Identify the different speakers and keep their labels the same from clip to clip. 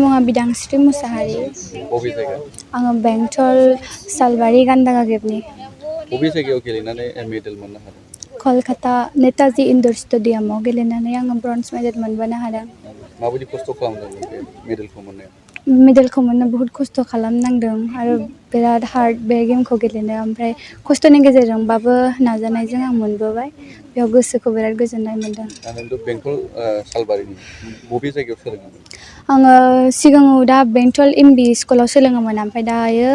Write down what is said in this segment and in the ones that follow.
Speaker 1: मुङा बिदांस्रि मुसाहारि।
Speaker 2: बबे जायगा?
Speaker 1: आङो बेंटल सालबारि गान्दागा गेबनि।
Speaker 2: बबे जायगायाव गेलेनानै मेडेल मोननो हादों?
Speaker 1: कलकाता नेताजी इनडोर स्टेडियामाव गेलेनानै आङो ब्रन्ज मेडेल मोनबोनो हादों।
Speaker 2: माबायदि खस्थ' खालामदोंमोन बे मेडेलखौ मोननायाव?
Speaker 1: मेडेलखौ मोननो बहुत खस्थ' खालामनांदों आरो बिराद हार्ड बे गेमखौ गेलेनो। ओमफ्राय खस्थ'नि गेजेरजोंबाबो नाजानायजों आं मोनबोबाय। बेयाव गोसोखौ बिराद गोजोननाय मोनदों।
Speaker 2: नोंथ' बेंटल सालबारिनि बबे जायगायाव सोलोङोमोन?
Speaker 1: आङो सिगाङाव दा बेंटल एमबि स्कुलाव सोलोङोमोन, ओमफ्राय दायो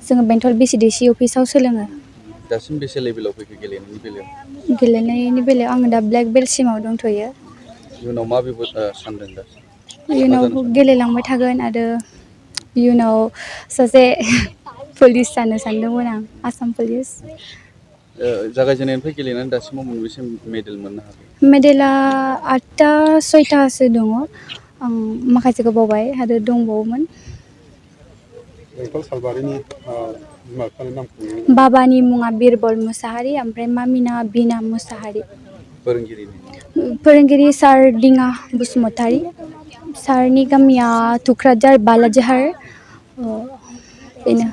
Speaker 1: जोङो बेंटल बिसिडिसि अफिसाव सोलोङो।
Speaker 2: दासिम बेसे लेभेलाव फैखो गेलेनायनि बेलायाव?
Speaker 1: गेलेनायनि बेलायाव आङो दा ब्लेक बेल्ट सिमाव दंथ'यो।
Speaker 2: इयुनाव मा सानदों दा?
Speaker 1: इयुनाव गेलेलांबाय थागोन आरो इयुनाव सासे पुलिस जानो सानदोंमोन आं, आसाम पुलिस।
Speaker 2: जागायजेननायनिफ्राय गेलेनानै दासिमाव मोनबेसे मेडेल मोननो हाखो?
Speaker 1: मेडेला 8टा 6टासो दङ। आं माखासेखौ बावबाय आरो दंबावोमोन।
Speaker 2: बेंटल सालबारिनि बिमा बिफानि नामखौ?
Speaker 1: बाबानि मुङा बिरबल मुसाहारि, ओमफ्राय मामिना बिना मुसाहारि। फोरोंगिरि सार दिङा बसुमतारी। सारनि गामिया थुक्राझार बालाझार। बेनो।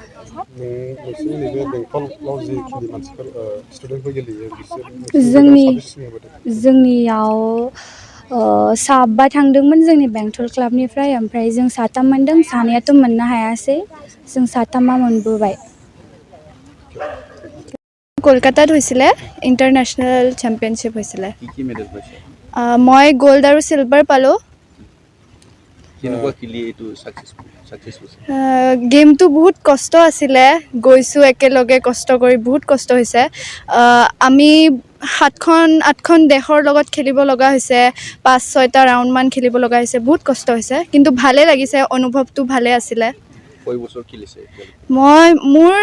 Speaker 2: नोंसिनि नैबे बेंटलाव जिखिनि मानसिफोर स्टुडेन्टफोर गेलेयो
Speaker 1: जोंनियाव 7 थांदोंमोन जोंनि बेंटल क्लाबनिफ्राय, ओमफ्राय जों 7 मोनदों। सानैयाथ' मोननो हायासै, जों 7 मोनबोबाय। কলকাতাত হৈছিলে ইণ্টাৰনেশ্যনেল চেম্পিয়নশ্বিপ হৈছিলে।
Speaker 2: কি মেডেল পাইছে?
Speaker 1: মই গ'ল্ড আৰু চিলভাৰ পালোঁ। গেমটো বহুত কষ্ট আছিলে, গৈছোঁ একেলগে কষ্ট কৰি, বহুত কষ্ট হৈছে। আমি 7খন-8খন দেশৰ লগত খেলিব লগা হৈছে, 5-6টা ৰাউণ্ডমান খেলিব লগা হৈছে, বহুত কষ্ট হৈছে, কিন্তু ভালে লাগিছে, অনুভৱটো ভালে আছিলে। মোৰ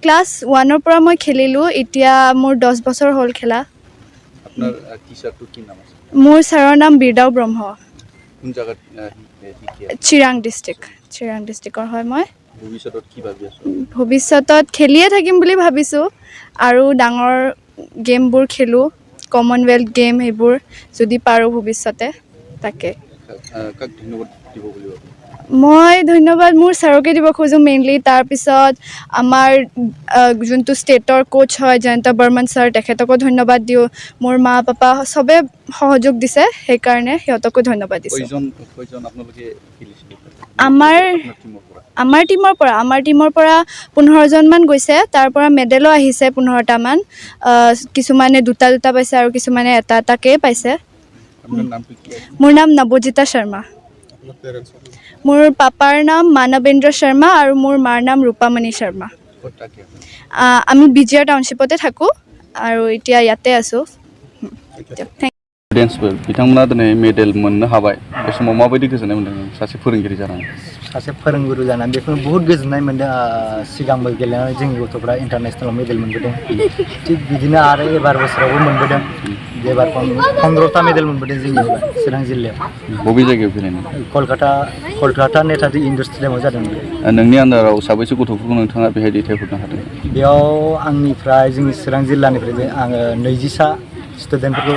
Speaker 1: ক্লাছ 1ৰ পৰা মই খেলিলোঁ, এতিয়া মোৰ 10 বছৰ হ'ল খেলা। মোৰ ছাৰৰ নাম বিৰদাও ব্ৰহ্ম। চিৰাং ডিষ্ট্ৰিক্টৰ হয় মই। ভৱিষ্যতত খেলিয়ে থাকিম বুলি ভাবিছোঁ, আৰু ডাঙৰ গেমবোৰ খেলোঁ, কমনৱেলথ গেম এইবোৰ যদি পাৰোঁ ভৱিষ্যতে, তাকে। মই ধন্যবাদ মোৰ ছাৰকে দিব খোজোঁ মেইনলি। তাৰপিছত আমাৰ যোনটো ষ্টেটৰ কোচ হয় জয়ন্ত বৰ্মন ছাৰ, তেখেতকো ধন্যবাদ দিওঁ। মোৰ মা পাপা চবে সহযোগ দিছে, সেইকাৰণে সিহঁতকো ধন্যবাদ দিছোঁ। আমাৰ টিমৰ পৰা 15জনমান গৈছে, তাৰ পৰা মেডেলো আহিছে 15টামান। কিছুমানে 2টা পাইছে আৰু কিছুমানে 1টাকেই পাইছে। মোৰ নাম নৱজিতা শৰ্মা। মোৰ পাপাৰ নাম মানৱেন্দ্ৰ শৰ্মা আৰু মোৰ মাৰ নাম ৰূপামণি শৰ্মা। আমি বিজয়া টাউনশ্বিপতে থাকোঁ আৰু এতিয়া ইয়াতে আছোঁ।
Speaker 2: बिथांमोना दिनै मेडेल मोननो हाबाय, बे समाव माबायदि गोजोननाय मोन्दों सासे फोरोंगिरि जानानै?
Speaker 3: सासे फोरोंगुरु जानानै बेखौनो बहुत गोजोननाय मोन्दों। सिगांबो गेलेनानै जोंनि गथ'फ्रा इन्टारनेसनेलाव मेडेल मोनबोदों, थिग बिदिनो आरो एबार बोसोरावबो मोनबोदों। एबार 15टा मेडेल मोनबोदों जोंनि चिरां जिल्लायाव।
Speaker 2: बबे जायगायाव गेलेनाय?
Speaker 3: कलकाता नेताजी इनडोर स्टेडियामाव जादों।
Speaker 2: नोंनि आन्दाराव साबैसे गथ'फोरखौ नोंथाङा बेहाय दैथायहरनो हादों?
Speaker 3: बेयाव आंनिफ्राय जोंनि चिरां जिल्लानिफ्राय आङो 20सा स्टुडेन्टफोरखौ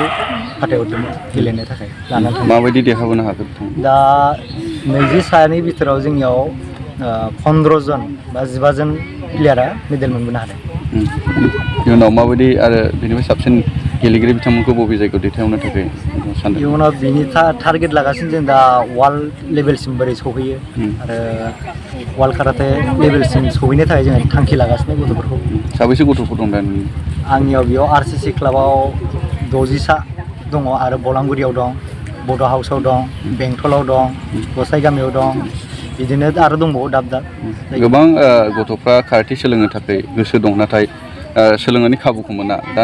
Speaker 3: फाथायहरदोंमोन गेलेनो थाखाय लानानै थांदों।
Speaker 2: माबायदि देरहाबोनो हाखो?
Speaker 3: दा 20सानि बिथोराव जोंनियाव 15 जन बा 15 जन प्लेयारा मेडेल मोनबोनो हादों।
Speaker 2: इयुनाव माबायदि आरो बेनिफ्राय साबसिन गेलेगिरि बिथांमोनखौ बबे जायगायाव दैथायहरनो थाखाय सानदों?
Speaker 3: इयुनाव बिनि टारगेट लागासिनो जों दा वार्ल्ड लेभेलसिम बोरै सहैयो आरो वार्ल्ड काराटे लेभेलसिम सहैनो थाखाय जोङो थांखि लागासिनो गथ'फोरखौ।
Speaker 2: साबैसे गथ'फोर दं दा नोंनि?
Speaker 3: आंनियाव बेयाव RCC क्लाबाव 60सा दङ आरो बलांगुरियाव दं, बड' हाउसाव दं, बेंटलाव दं, गसाइगामियाव दं, बिदिनो आरो दंबावो दाब दाब।
Speaker 2: गोबां गथ'फ्रा काराटे सोलोंनो थाखाय गोसो दं, नाथाय सोलोंनायनि खाबुखौ मोना। दा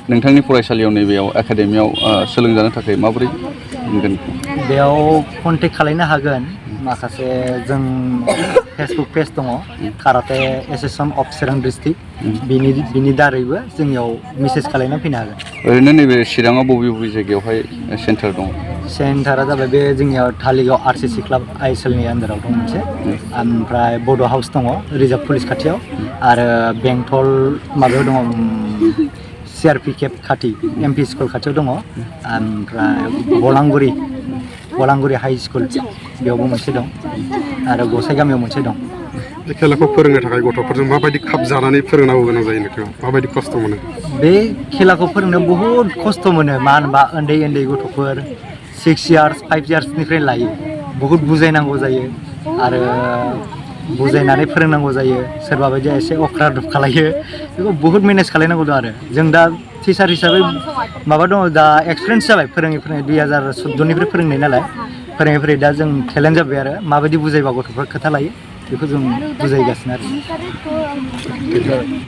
Speaker 2: नोंथांनि फरायसालियाव नैबेयाव एकाडेमियाव सोलोंजानो थाखाय माबोरै मोनगोन?
Speaker 3: बेयाव कन्टेक्ट खालामनो हागोन। माखासे जों फेसबुक पेज दङ, karate association of Chirang district, बिनि दारैबो जोंनियाव मेसेज खालामना फैनो हागोन।
Speaker 2: ओरैनो नैबे चिराङाव बबे सेन्टारावहाय सेन्टार दं?
Speaker 3: सेन्टारा जाबाय बे जोंनियाव धालिगाव RCC क्लाब आइएसएलनि आन्दाराव दं मोनसे, ओमफ्राय बड' हाउस दङ रिजार्भ पुलिस खाथियाव, आरो बेंटल माबायाव दङ CRP केम्प खाथि MP स्कुल खाथियाव दङ, ओमफ्राय बलांगुरि बलांगुरि हाई स्कुल बेयावबो मोनसे दं आरो गसाइ गामियाव मोनसे दं
Speaker 4: बे खेलाखौ फोरोंनो थाखाय गथ'फोरजों माबायदि खाब जानानै फोरोंनांगौ गोनां जायो नोंथाङा माबायदि खस्थ' मोनो
Speaker 3: बे खेलाखौ फोरोंनो बहुद खस्थ' मोनो मानो होनबा उन्दै उन्दै गथ'फोर 6 इयार्स 5 इयार्सनिफ्राय लायो बहुद बुजायनांगौ जायो आरो बुजायनानै फोरोंनांगौ जायो सोरबा बायदिया एसे अख्रा दुब खालायो बेखौ बहुद मेनेज खालायनांगौ दं आरो जों दा टिचार हिसाबै माबा दङ दा एक्सपिरियेन्स जाबाय फोरोङै 2014निफ्राय फोरोंनाय नालाय फोरोङै दा जों टेलेन्ट जाबाय आरो माबायदि बुजायबा गथ'फ्रा खोथा लायो बेखौ जों बुजायगासिनो आरो